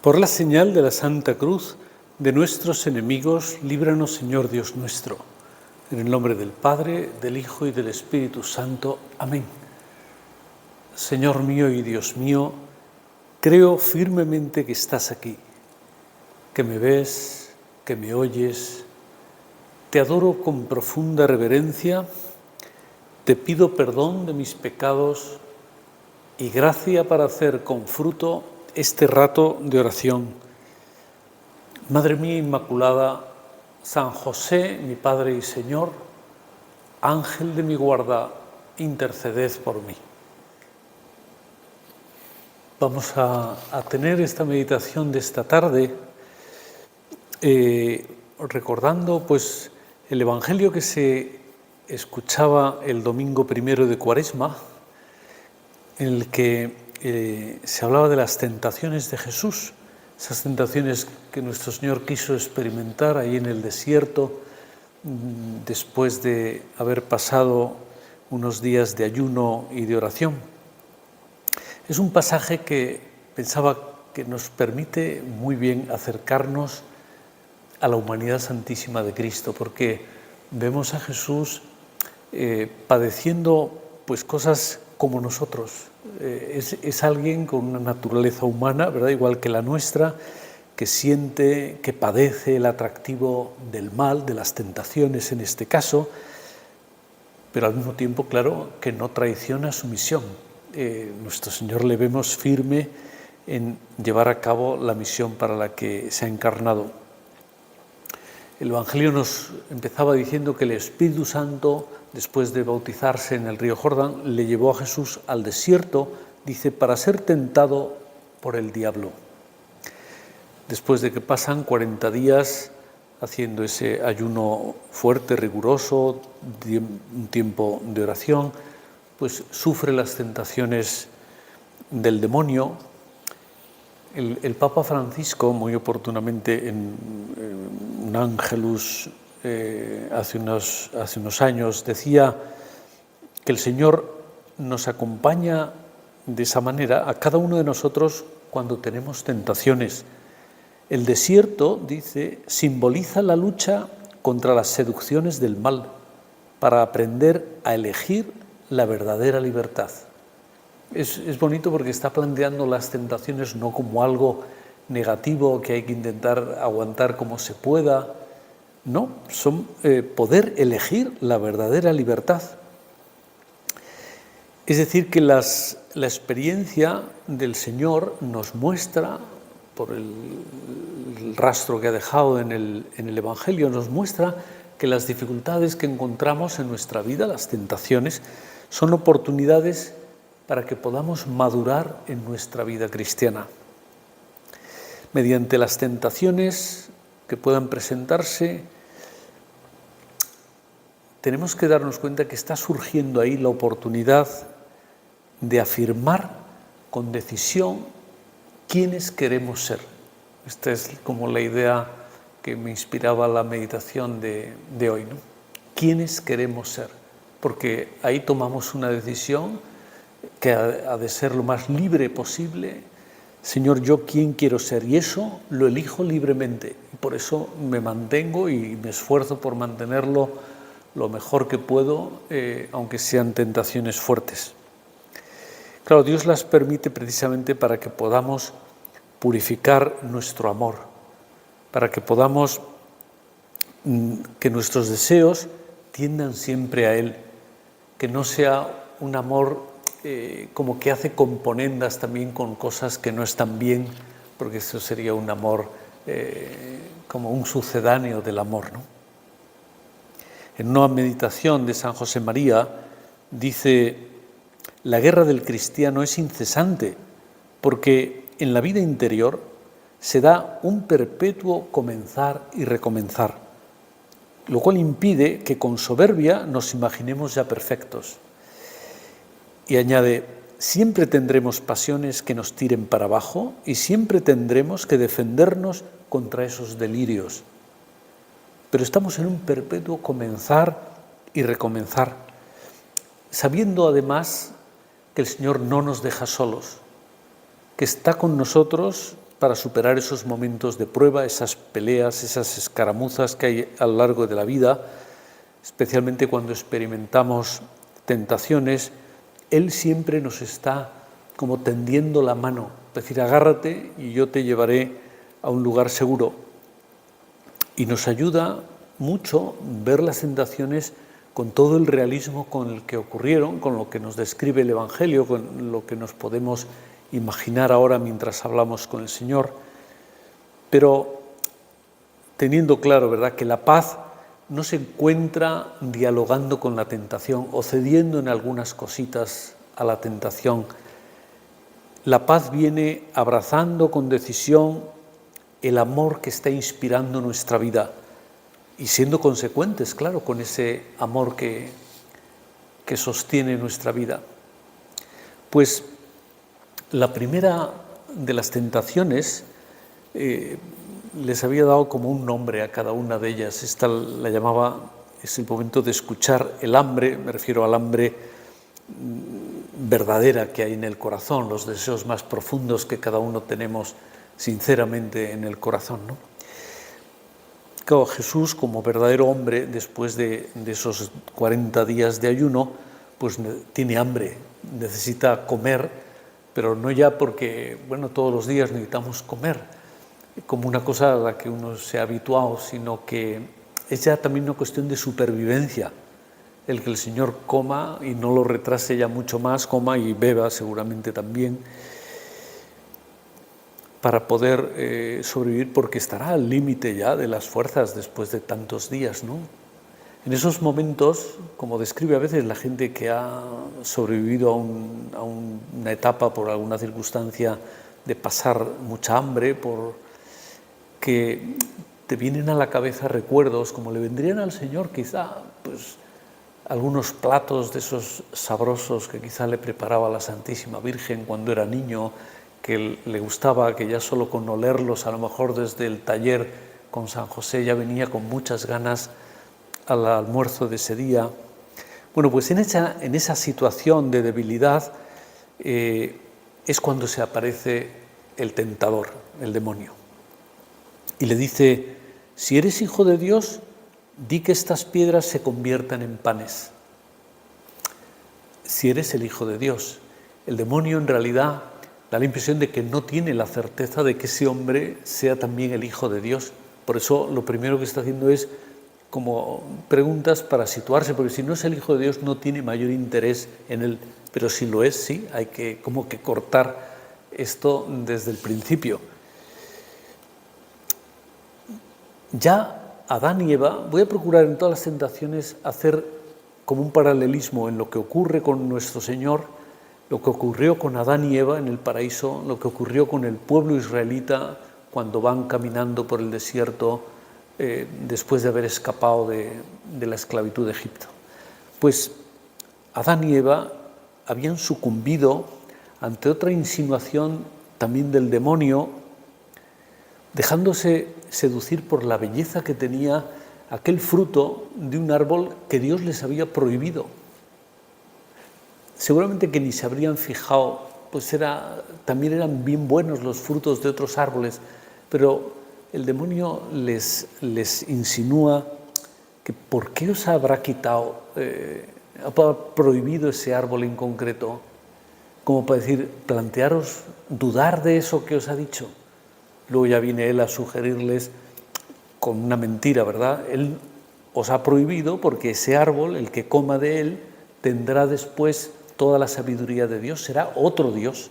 Por la señal de la Santa Cruz de nuestros enemigos, líbranos, Señor Dios nuestro. En el nombre del Padre, del Hijo y del Espíritu Santo. Amén. Señor mío y Dios mío, creo firmemente que estás aquí, que me ves, que me oyes. Te adoro con profunda reverencia, te pido perdón de mis pecados y gracia para hacer con fruto este rato de oración. Madre mía Inmaculada, San José, mi Padre y Señor, Ángel de mi guarda, interceded por mí. Vamos a tener esta meditación de esta tarde recordando pues el Evangelio que se escuchaba el domingo primero de Cuaresma, en el que se hablaba de las tentaciones de Jesús, esas tentaciones que nuestro Señor quiso experimentar ahí en el desierto, después de haber pasado unos días de ayuno y de oración. Es un pasaje que pensaba que nos permite muy bien acercarnos a la humanidad santísima de Cristo, porque vemos a Jesús padeciendo pues cosas como nosotros. Es alguien con una naturaleza humana, ¿verdad? Igual que la nuestra, que siente, que padece el atractivo del mal, de las tentaciones en este caso, pero al mismo tiempo, claro, que no traiciona su misión. Nuestro Señor le vemos firme en llevar a cabo la misión para la que se ha encarnado. El Evangelio nos empezaba diciendo que el Espíritu Santo, después de bautizarse en el río Jordán, le llevó a Jesús al desierto, dice, para ser tentado por el diablo. Después de que pasan 40 días haciendo ese ayuno fuerte, riguroso, un tiempo de oración, pues sufre las tentaciones del demonio. El Papa Francisco, muy oportunamente en un Ángelus hace unos años, decía que el Señor nos acompaña de esa manera a cada uno de nosotros cuando tenemos tentaciones. El desierto, dice, simboliza la lucha contra las seducciones del mal para aprender a elegir la verdadera libertad. Es bonito porque está planteando las tentaciones no como algo negativo que hay que intentar aguantar como se pueda, no, son poder elegir la verdadera libertad. Es decir, que la experiencia del Señor nos muestra, por el rastro que ha dejado en el Evangelio, nos muestra que las dificultades que encontramos en nuestra vida, las tentaciones, son oportunidades para que podamos madurar en nuestra vida cristiana. Mediante las tentaciones que puedan presentarse, tenemos que darnos cuenta que está surgiendo ahí la oportunidad de afirmar con decisión quiénes queremos ser. Esta es como la idea que me inspiraba la meditación de hoy, ¿no? ¿Quiénes queremos ser? Porque ahí tomamos una decisión que ha de ser lo más libre posible. Señor, ¿yo quién quiero ser? Y eso lo elijo libremente. Y por eso me mantengo y me esfuerzo por mantenerlo lo mejor que puedo, aunque sean tentaciones fuertes. Claro, Dios las permite precisamente para que podamos purificar nuestro amor, para que podamos, que nuestros deseos tiendan siempre a Él, que no sea un amor como que hace componendas también con cosas que no están bien, porque eso sería un amor como un sucedáneo del amor, ¿no? En una meditación de San José María dice: la guerra del cristiano es incesante porque en la vida interior se da un perpetuo comenzar y recomenzar, lo cual impide que con soberbia nos imaginemos ya perfectos. Y añade: siempre tendremos pasiones que nos tiren para abajo y siempre tendremos que defendernos contra esos delirios. Pero estamos en un perpetuo comenzar y recomenzar, sabiendo además que el Señor no nos deja solos, que está con nosotros para superar esos momentos de prueba, esas peleas, esas escaramuzas que hay a lo largo de la vida, especialmente cuando experimentamos tentaciones. Él siempre nos está como tendiendo la mano, es decir, agárrate y yo te llevaré a un lugar seguro. Y nos ayuda mucho ver las tentaciones con todo el realismo con el que ocurrieron, con lo que nos describe el Evangelio, con lo que nos podemos imaginar ahora mientras hablamos con el Señor, pero teniendo claro, ¿verdad?, que la paz no se encuentra dialogando con la tentación o cediendo en algunas cositas a la tentación. La paz viene abrazando con decisión el amor que está inspirando nuestra vida y siendo consecuentes, claro, con ese amor que sostiene nuestra vida. Pues la primera de las tentaciones les había dado como un nombre a cada una de ellas. Esta la llamaba, es el momento de escuchar el hambre, me refiero al hambre verdadera que hay en el corazón, los deseos más profundos que cada uno tenemos sinceramente en el corazón, ¿no? Claro, Jesús, como verdadero hombre, después de esos 40 días de ayuno, pues tiene hambre, necesita comer, pero no ya porque, bueno, todos los días necesitamos comer, como una cosa a la que uno se ha habituado, sino que es ya también una cuestión de supervivencia, el que el Señor coma y no lo retrase ya mucho más, coma y beba seguramente también, para poder sobrevivir, porque estará al límite ya de las fuerzas después de tantos días, ¿no? En esos momentos, como describe a veces la gente que ha sobrevivido a una etapa por alguna circunstancia de pasar mucha hambre, que te vienen a la cabeza recuerdos, como le vendrían al Señor quizá, pues algunos platos de esos sabrosos que quizá le preparaba la Santísima Virgen cuando era niño, que le gustaba, que ya solo con olerlos, a lo mejor desde el taller con San José ya venía con muchas ganas al almuerzo de ese día. Bueno, pues en esa situación de debilidad es cuando se aparece el tentador, el demonio. Y le dice, si eres hijo de Dios, di que estas piedras se conviertan en panes. Si eres el hijo de Dios. El demonio en realidad da la impresión de que no tiene la certeza de que ese hombre sea también el Hijo de Dios. Por eso lo primero que está haciendo es como preguntas para situarse, porque si no es el Hijo de Dios no tiene mayor interés en él, pero si lo es, sí, hay que como que cortar esto desde el principio. Ya Adán y Eva, voy a procurar en todas las tentaciones hacer como un paralelismo en lo que ocurre con nuestro Señor, lo que ocurrió con Adán y Eva en el paraíso, lo que ocurrió con el pueblo israelita cuando van caminando por el desierto después de haber escapado de la esclavitud de Egipto. Pues Adán y Eva habían sucumbido ante otra insinuación también del demonio, dejándose seducir por la belleza que tenía aquel fruto de un árbol que Dios les había prohibido. Seguramente que ni se habrían fijado, pues también eran bien buenos los frutos de otros árboles, pero el demonio les insinúa que ¿por qué os habrá quitado, ha prohibido ese árbol en concreto? Como para decir, plantearos, dudar de eso que os ha dicho. Luego ya viene él a sugerirles con una mentira, ¿verdad? Él os ha prohibido porque ese árbol, el que coma de él, tendrá después toda la sabiduría de Dios, será otro Dios.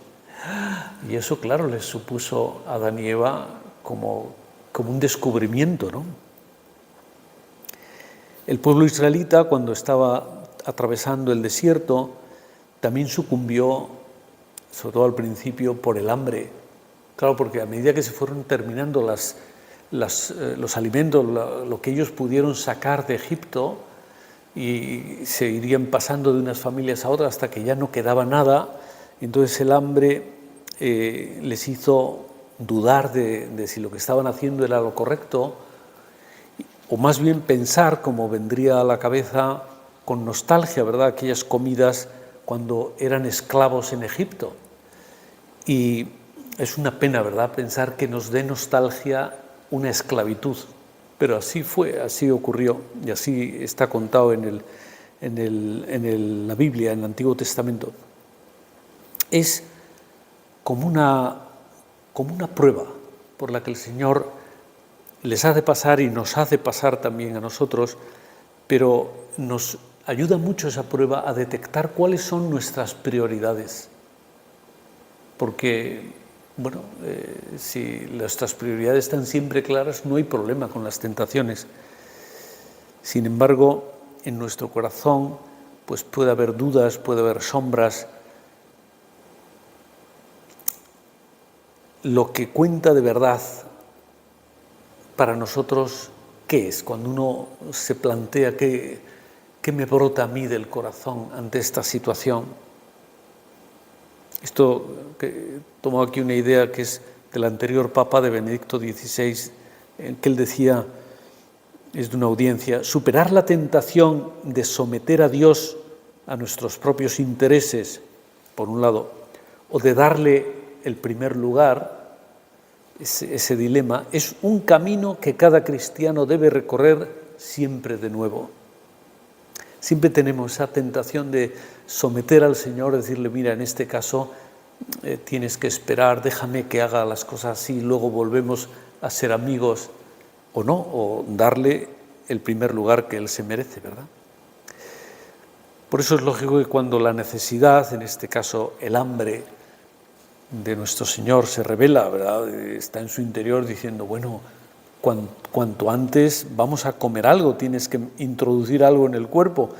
Y eso, claro, les supuso a Adán y Eva como un descubrimiento, ¿no? El pueblo israelita, cuando estaba atravesando el desierto, también sucumbió, sobre todo al principio, por el hambre. Claro, porque a medida que se fueron terminando los alimentos, lo que ellos pudieron sacar de Egipto, y se irían pasando de unas familias a otras hasta que ya no quedaba nada, entonces el hambre les hizo dudar de si lo que estaban haciendo era lo correcto, o más bien pensar, como vendría a la cabeza con nostalgia, ¿verdad?, aquellas comidas cuando eran esclavos en Egipto. Y Es una pena, ¿verdad?, pensar que nos dé nostalgia una esclavitud, pero así fue, así ocurrió y así está contado en la Biblia, en el Antiguo Testamento. Es como una prueba por la que el Señor les hace pasar y nos hace pasar también a nosotros, pero nos ayuda mucho esa prueba a detectar cuáles son nuestras prioridades. Porque, bueno, si nuestras prioridades están siempre claras, no hay problema con las tentaciones. Sin embargo, en nuestro corazón pues puede haber dudas, puede haber sombras. Lo que cuenta de verdad para nosotros, ¿qué es? Cuando uno se plantea qué me brota a mí del corazón ante esta situación. Esto, que tomo aquí una idea que es del anterior Papa, de Benedicto XVI, en que él decía, es de una audiencia: superar la tentación de someter a Dios a nuestros propios intereses, por un lado, o de darle el primer lugar, ese dilema, es un camino que cada cristiano debe recorrer siempre de nuevo. Siempre tenemos esa tentación de someter al Señor, decirle, mira, en este caso tienes que esperar, déjame que haga las cosas así, luego volvemos a ser amigos, o no, o darle el primer lugar que Él se merece, ¿verdad? Por eso es lógico que cuando la necesidad, en este caso el hambre de nuestro Señor, se revela, ¿verdad?, está en su interior diciendo, bueno, cuanto antes vamos a comer algo, tienes que introducir algo en el cuerpo.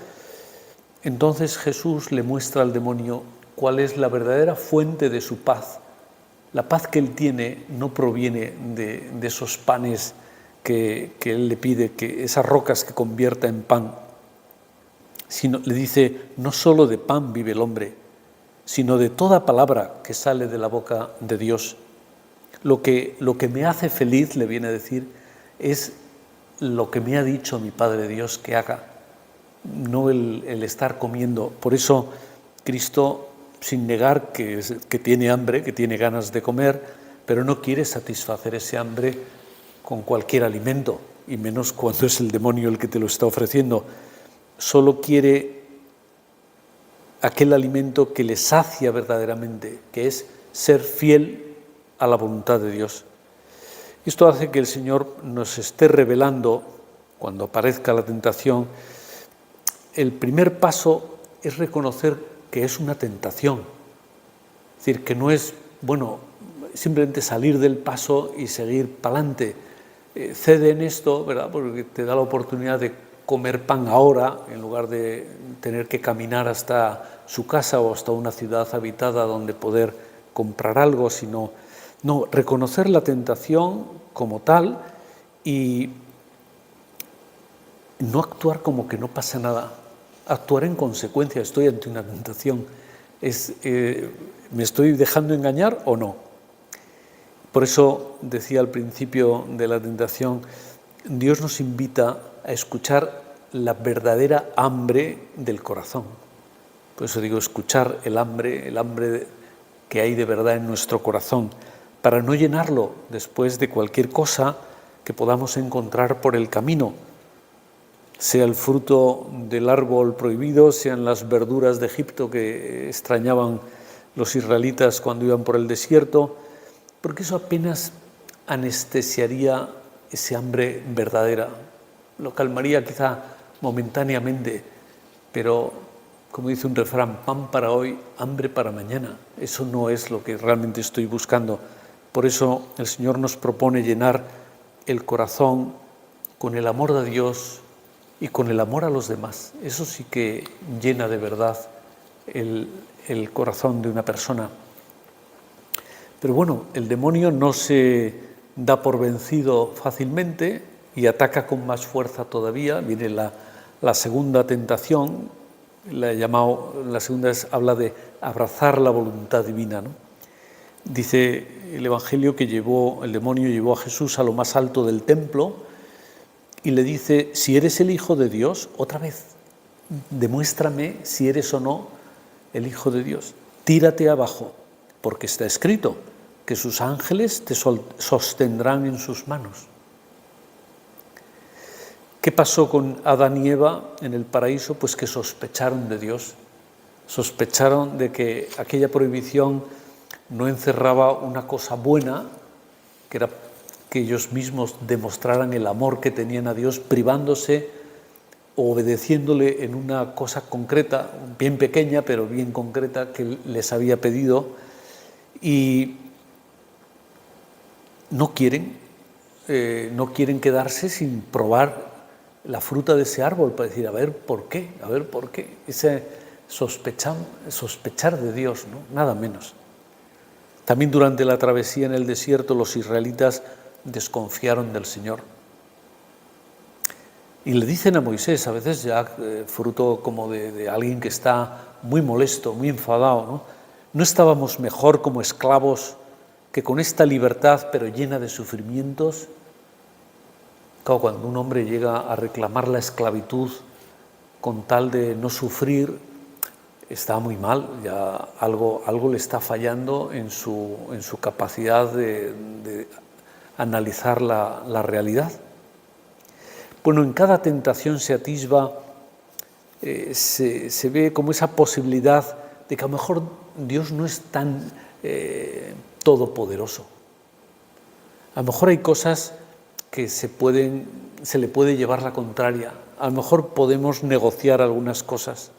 Entonces Jesús le muestra al demonio cuál es la verdadera fuente de su paz. La paz que él tiene no proviene de esos panes que él le pide, que esas rocas que convierta en pan, sino, le dice, no solo de pan vive el hombre, sino de toda palabra que sale de la boca de Dios. Lo que me hace feliz, le viene a decir, es lo que me ha dicho mi Padre Dios que haga, no el estar comiendo. Por eso Cristo, sin negar que tiene hambre, que tiene ganas de comer, pero no quiere satisfacer ese hambre con cualquier alimento, y menos cuando es el demonio el que te lo está ofreciendo. Solo quiere aquel alimento que le sacia verdaderamente, que es ser fiel a la voluntad de Dios. Esto hace que el Señor nos esté revelando, cuando aparezca la tentación, el primer paso es reconocer que es una tentación. Es decir, que no es, bueno, simplemente salir del paso y seguir para adelante. Cede en esto, ¿verdad?, porque te da la oportunidad de comer pan ahora, en lugar de tener que caminar hasta su casa o hasta una ciudad habitada donde poder comprar algo, sino reconocer la tentación como tal y no actuar como que no pasa nada, actuar en consecuencia. Estoy ante una tentación, ¿me estoy dejando engañar o no? Por eso decía al principio de la tentación, Dios nos invita a escuchar la verdadera hambre del corazón. Por eso digo, escuchar el hambre que hay de verdad en nuestro corazón, para no llenarlo después de cualquier cosa que podamos encontrar por el camino, sea el fruto del árbol prohibido, sean las verduras de Egipto que extrañaban los israelitas cuando iban por el desierto, porque eso apenas anestesiaría ese hambre verdadera, lo calmaría quizá momentáneamente, pero como dice un refrán, pan para hoy, hambre para mañana. Eso no es lo que realmente estoy buscando. Por eso el Señor nos propone llenar el corazón con el amor de Dios y con el amor a los demás. Eso sí que llena de verdad el corazón de una persona. Pero bueno, el demonio no se da por vencido fácilmente y ataca con más fuerza todavía. Viene la segunda tentación, la segunda habla de abrazar la voluntad divina, ¿no? Dice el Evangelio que el demonio llevó a Jesús a lo más alto del templo y le dice, si eres el Hijo de Dios, otra vez, demuéstrame si eres o no el Hijo de Dios. Tírate abajo, porque está escrito, que sus ángeles te sostendrán en sus manos. ¿Qué pasó con Adán y Eva en el paraíso? Pues que sospecharon de Dios, sospecharon de que aquella prohibición no encerraba una cosa buena, que era que ellos mismos demostraran el amor que tenían a Dios, privándose o obedeciéndole en una cosa concreta, bien pequeña, pero bien concreta, que les había pedido, y no quieren quedarse sin probar la fruta de ese árbol para decir, a ver por qué, ese sospechar de Dios, ¿no? Nada menos. También durante la travesía en el desierto los israelitas desconfiaron del Señor. Y le dicen a Moisés, a veces ya fruto como de alguien que está muy molesto, muy enfadado, ¿no? ¿No estábamos mejor como esclavos que con esta libertad pero llena de sufrimientos? Claro, cuando un hombre llega a reclamar la esclavitud con tal de no sufrir, está muy mal, ya algo le está fallando en su capacidad de analizar la realidad. Bueno, en cada tentación se atisba, se ve como esa posibilidad de que a lo mejor Dios no es tan todopoderoso. A lo mejor hay cosas que se le puede llevar la contraria. A lo mejor podemos negociar algunas cosas.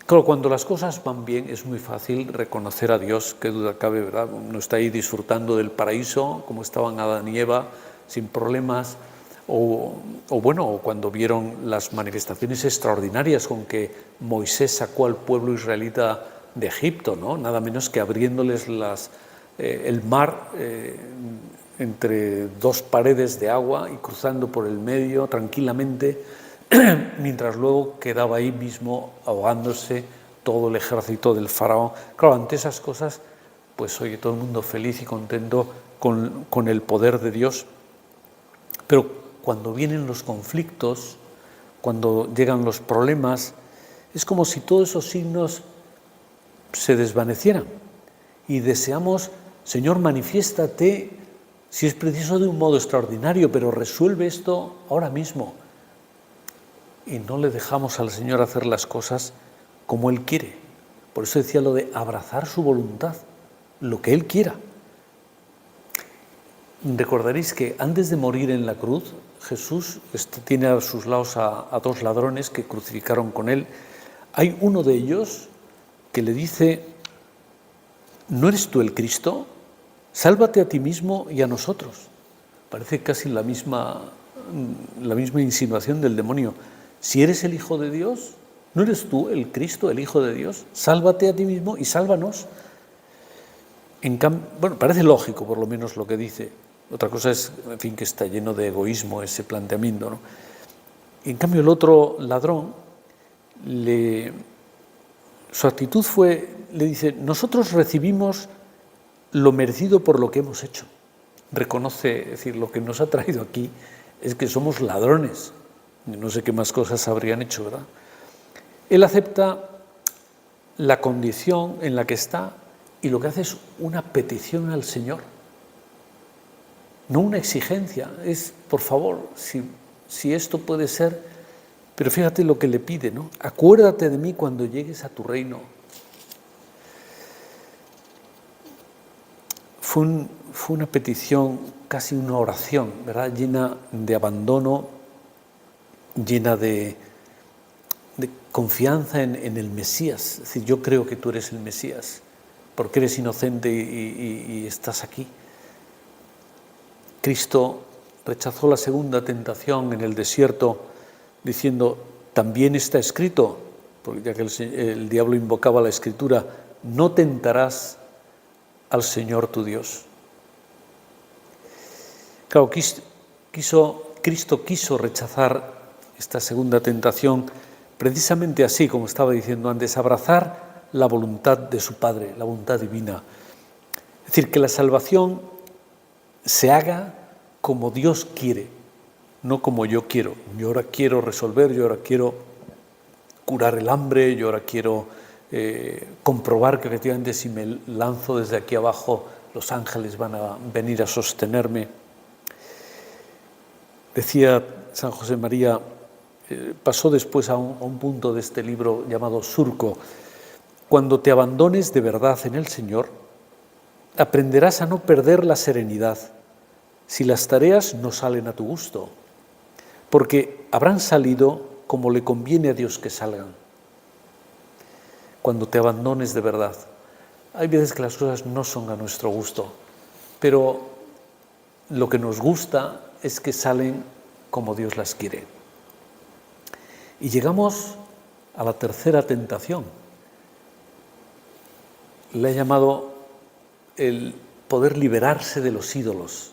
Claro, cuando las cosas van bien es muy fácil reconocer a Dios, qué duda cabe, ¿verdad? Uno está ahí disfrutando del paraíso, como estaban Adán y Eva, sin problemas, o cuando vieron las manifestaciones extraordinarias con que Moisés sacó al pueblo israelita de Egipto, ¿no? Nada menos que abriéndoles el mar entre dos paredes de agua y cruzando por el medio tranquilamente, mientras luego quedaba ahí mismo ahogándose todo el ejército del faraón. Claro, ante esas cosas, pues oye, todo el mundo feliz y contento con el poder de Dios. Pero cuando vienen los conflictos, cuando llegan los problemas, es como si todos esos signos se desvanecieran y deseamos, Señor, manifiéstate, si es preciso de un modo extraordinario, pero resuelve esto ahora mismo. Y no le dejamos al Señor hacer las cosas como Él quiere. Por eso decía lo de abrazar su voluntad, lo que Él quiera. Recordaréis que antes de morir en la cruz, Jesús tiene a sus lados a dos ladrones que crucificaron con Él. Hay uno de ellos que le dice, ¿no eres tú el Cristo? Sálvate a ti mismo y a nosotros. Parece casi la misma insinuación del demonio. Si eres el Hijo de Dios, ¿no eres tú el Cristo, el Hijo de Dios? Sálvate a ti mismo y sálvanos. Bueno, parece lógico por lo menos lo que dice. Otra cosa es, en fin, que está lleno de egoísmo ese planteamiento, ¿no? Y en cambio el otro ladrón, su actitud le dice, nosotros recibimos lo merecido por lo que hemos hecho. Reconoce, es decir, lo que nos ha traído aquí es que somos ladrones. No sé qué más cosas habrían hecho, ¿verdad? Él acepta la condición en la que está y lo que hace es una petición al Señor. No una exigencia, es, por favor, si esto puede ser, pero fíjate lo que le pide, ¿no? Acuérdate de mí cuando llegues a tu reino. Fue una petición, casi una oración, ¿verdad? Llena de abandono, llena de confianza en el Mesías. Es decir, yo creo que tú eres el Mesías, porque eres inocente y estás aquí. Cristo rechazó la segunda tentación en el desierto diciendo, también está escrito, porque ya que el diablo invocaba la Escritura, no tentarás al Señor tu Dios. Claro, Cristo quiso rechazar esta segunda tentación precisamente así, como estaba diciendo antes, abrazar la voluntad de su Padre, la voluntad divina. Es decir, que la salvación se haga como Dios quiere, no como yo quiero. Yo ahora quiero resolver, yo ahora quiero curar el hambre, yo ahora quiero comprobar que efectivamente si me lanzo desde aquí abajo los ángeles van a venir a sostenerme. Decía San José María, pasó después a un punto de este libro llamado Surco: cuando te abandones de verdad en el Señor, aprenderás a no perder la serenidad si las tareas no salen a tu gusto, porque habrán salido como le conviene a Dios que salgan. Cuando te abandones de verdad. Hay veces que las cosas no son a nuestro gusto, pero lo que nos gusta es que salen como Dios las quiere. Y llegamos a la tercera tentación. Le he llamado el poder liberarse de los ídolos.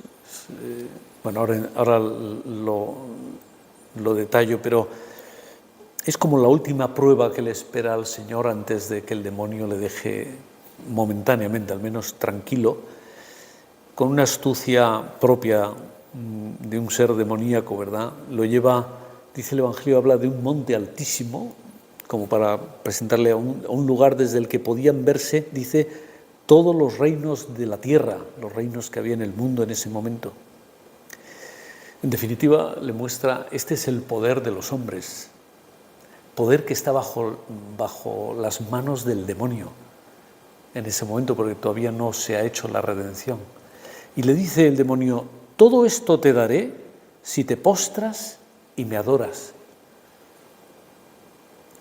Bueno, ahora lo detallo, pero es como la última prueba que le espera al Señor antes de que el demonio le deje momentáneamente, al menos tranquilo, con una astucia propia de un ser demoníaco, ¿verdad? Lo lleva, dice el Evangelio, habla de un monte altísimo, como para presentarle a un lugar desde el que podían verse, dice, todos los reinos de la tierra, los reinos que había en el mundo en ese momento. En definitiva, le muestra, este es el poder de los hombres, poder que está bajo las manos del demonio en ese momento, porque todavía no se ha hecho la redención. Y le dice el demonio, todo esto te daré si te postras y me adoras.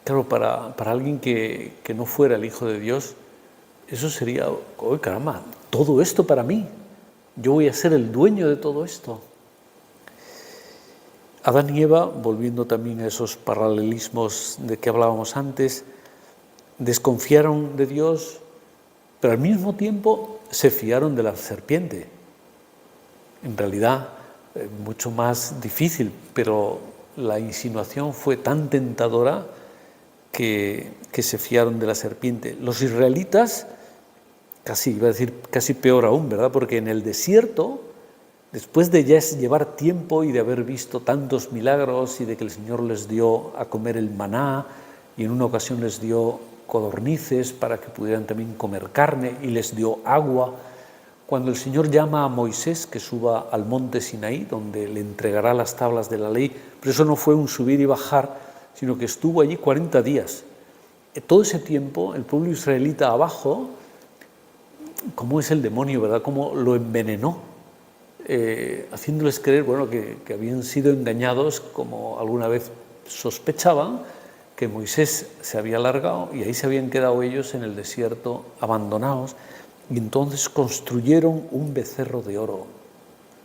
Claro, para alguien que no fuera el Hijo de Dios, eso sería, ¡oh, caramba! Todo esto para mí, yo voy a ser el dueño de todo esto. Adán y Eva, volviendo también a esos paralelismos de que hablábamos antes, desconfiaron de Dios, pero al mismo tiempo se fiaron de la serpiente. En realidad, mucho más difícil, pero la insinuación fue tan tentadora que se fiaron de la serpiente. Los israelitas, casi peor aún, ¿verdad? Porque en el desierto, después de ya llevar tiempo y de haber visto tantos milagros y de que el Señor les dio a comer el maná y en una ocasión les dio codornices para que pudieran también comer carne y les dio agua, cuando el Señor llama a Moisés que suba al monte Sinaí, donde le entregará las tablas de la ley, pero eso no fue un subir y bajar, sino que estuvo allí 40 días. Todo ese tiempo el pueblo israelita abajo, cómo es el demonio, ¿verdad? Cómo lo envenenó, haciéndoles creer, bueno, que habían sido engañados, como alguna vez sospechaban, que Moisés se había largado y ahí se habían quedado ellos en el desierto abandonados, y entonces construyeron un becerro de oro.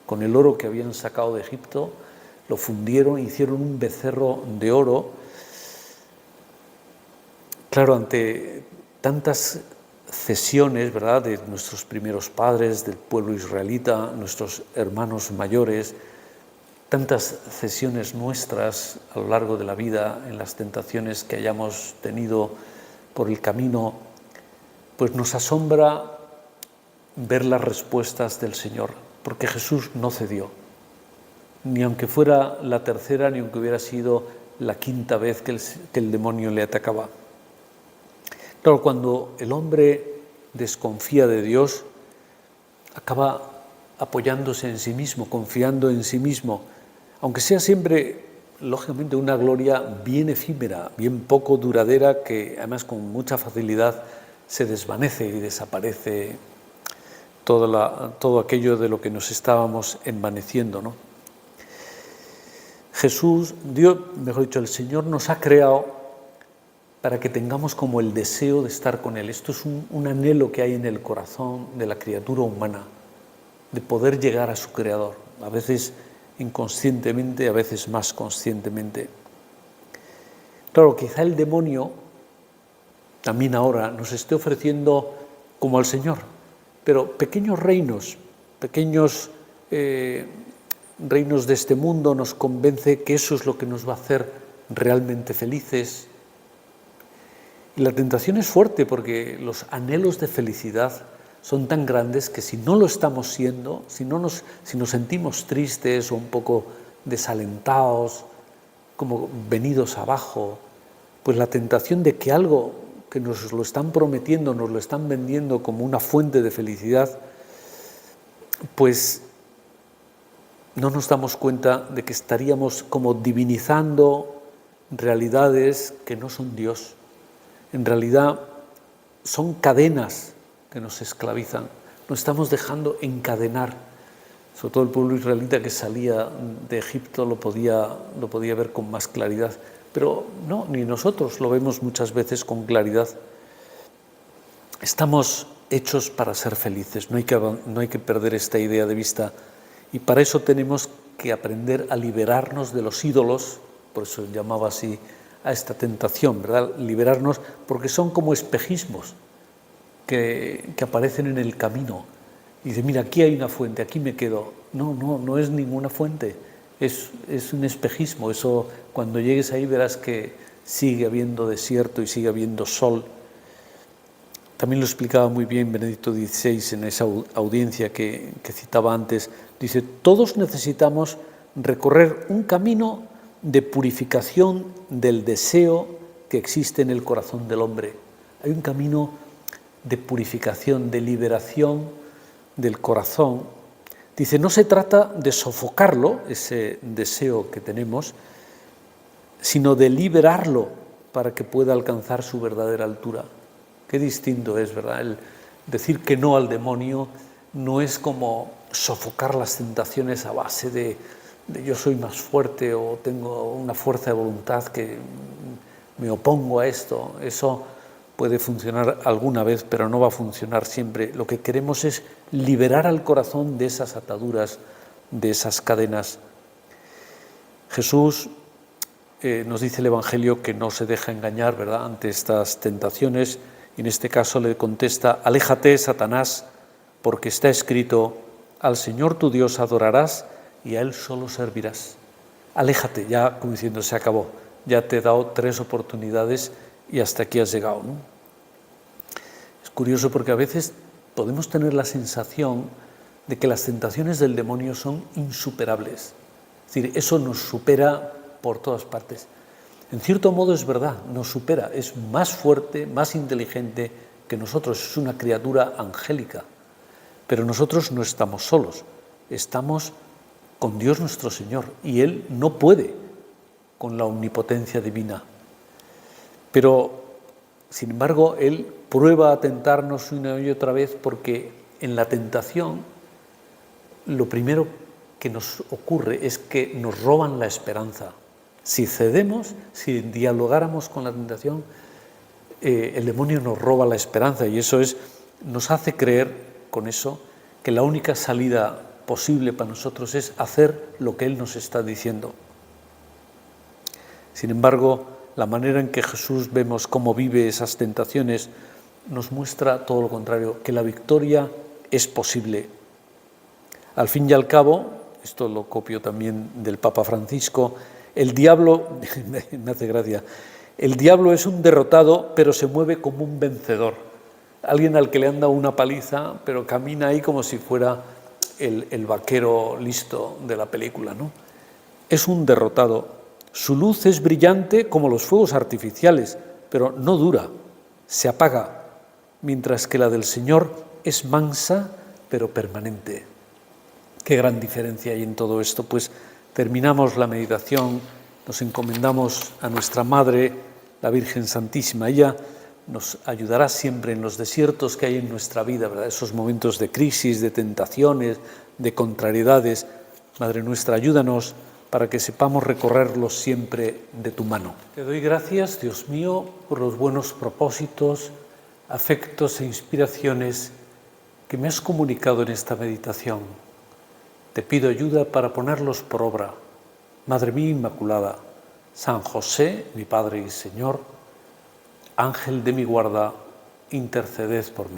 Con el oro que habían sacado de Egipto, lo fundieron, hicieron un becerro de oro. Claro, ante tantas cesiones, ¿verdad?, de nuestros primeros padres, del pueblo israelita, nuestros hermanos mayores, tantas cesiones nuestras a lo largo de la vida, en las tentaciones que hayamos tenido por el camino, pues nos asombra ver las respuestas del Señor, porque Jesús no cedió, ni aunque fuera la tercera, ni aunque hubiera sido la quinta vez que el demonio le atacaba. Claro, cuando el hombre desconfía de Dios, acaba apoyándose en sí mismo, confiando en sí mismo, aunque sea siempre, lógicamente, una gloria bien efímera, bien poco duradera, que además con mucha facilidad se desvanece y desaparece todo aquello de lo que nos estábamos envaneciendo, ¿no? Jesús, Dios, mejor dicho, el Señor nos ha creado para que tengamos como el deseo de estar con Él. Esto es un anhelo que hay en el corazón de la criatura humana, de poder llegar a su Creador, a veces inconscientemente, a veces más conscientemente. Claro, quizá el demonio también ahora nos esté ofreciendo como al Señor, pero pequeños reinos, reinos de este mundo, nos convence que eso es lo que nos va a hacer realmente felices. Y la tentación es fuerte porque los anhelos de felicidad son tan grandes que si no lo estamos siendo, si nos sentimos tristes o un poco desalentados, como venidos abajo, pues la tentación de que algo que nos lo están prometiendo, nos lo están vendiendo como una fuente de felicidad, pues no nos damos cuenta de que estaríamos como divinizando realidades que no son Dios. En realidad son cadenas que nos esclavizan. Nos estamos dejando encadenar. Sobre todo el pueblo israelita que salía de Egipto lo podía ver con más claridad. Pero no, ni nosotros lo vemos muchas veces con claridad. Estamos hechos para ser felices, no hay que perder esta idea de vista. Y para eso tenemos que aprender a liberarnos de los ídolos, por eso llamaba así a esta tentación, ¿verdad? Liberarnos, porque son como espejismos que aparecen en el camino. Y dice, mira, aquí hay una fuente, aquí me quedo. No es ninguna fuente, es un espejismo. Eso, cuando llegues ahí verás que sigue habiendo desierto y sigue habiendo sol. También lo explicaba muy bien Benedicto XVI en esa audiencia que citaba antes. Dice, todos necesitamos recorrer un camino de purificación del deseo que existe en el corazón del hombre. Hay un camino de purificación, de liberación del corazón. Dice, no se trata de sofocarlo, ese deseo que tenemos, sino de liberarlo para que pueda alcanzar su verdadera altura. Qué distinto es, ¿verdad? El decir que no al demonio no es como sofocar las tentaciones a base de yo soy más fuerte o tengo una fuerza de voluntad que me opongo a esto. Eso puede funcionar alguna vez, pero no va a funcionar siempre. Lo que queremos es liberar al corazón de esas ataduras, de esas cadenas. Jesús nos dice el Evangelio que no se deja engañar, ¿verdad?, ante estas tentaciones. Y en este caso le contesta, aléjate, Satanás, porque está escrito, al Señor tu Dios adorarás y a Él solo servirás. Aléjate, ya como diciendo, se acabó, ya te he dado 3 oportunidades y hasta aquí has llegado, ¿no? Es curioso porque a veces podemos tener la sensación de que las tentaciones del demonio son insuperables. Es decir, eso nos supera por todas partes. En cierto modo es verdad, nos supera, es más fuerte, más inteligente que nosotros, es una criatura angélica. Pero nosotros no estamos solos, estamos con Dios nuestro Señor y Él no puede con la omnipotencia divina. Pero, sin embargo, Él prueba a tentarnos una y otra vez porque en la tentación lo primero que nos ocurre es que nos roban la esperanza. Si cedemos, si dialogáramos con la tentación, el demonio nos roba la esperanza y eso nos hace creer con eso que la única salida posible para nosotros es hacer lo que Él nos está diciendo. Sin embargo, la manera en que Jesús vemos cómo vive esas tentaciones nos muestra todo lo contrario, que la victoria es posible. Al fin y al cabo, esto lo copio también del Papa Francisco, el diablo, me hace gracia, el diablo es un derrotado, pero se mueve como un vencedor. Alguien al que le han dado una paliza, pero camina ahí como si fuera el vaquero listo de la película, ¿no? Es un derrotado. Su luz es brillante como los fuegos artificiales, pero no dura, se apaga, mientras que la del Señor es mansa, pero permanente. Qué gran diferencia hay en todo esto. Pues terminamos la meditación, nos encomendamos a nuestra Madre, la Virgen Santísima. Ella nos ayudará siempre en los desiertos que hay en nuestra vida, ¿verdad? Esos momentos de crisis, de tentaciones, de contrariedades. Madre nuestra, ayúdanos para que sepamos recorrerlos siempre de tu mano. Te doy gracias, Dios mío, por los buenos propósitos, afectos e inspiraciones que me has comunicado en esta meditación. Te pido ayuda para ponerlos por obra. Madre mía Inmaculada, San José, mi Padre y Señor, Ángel de mi guarda, interceded por mí.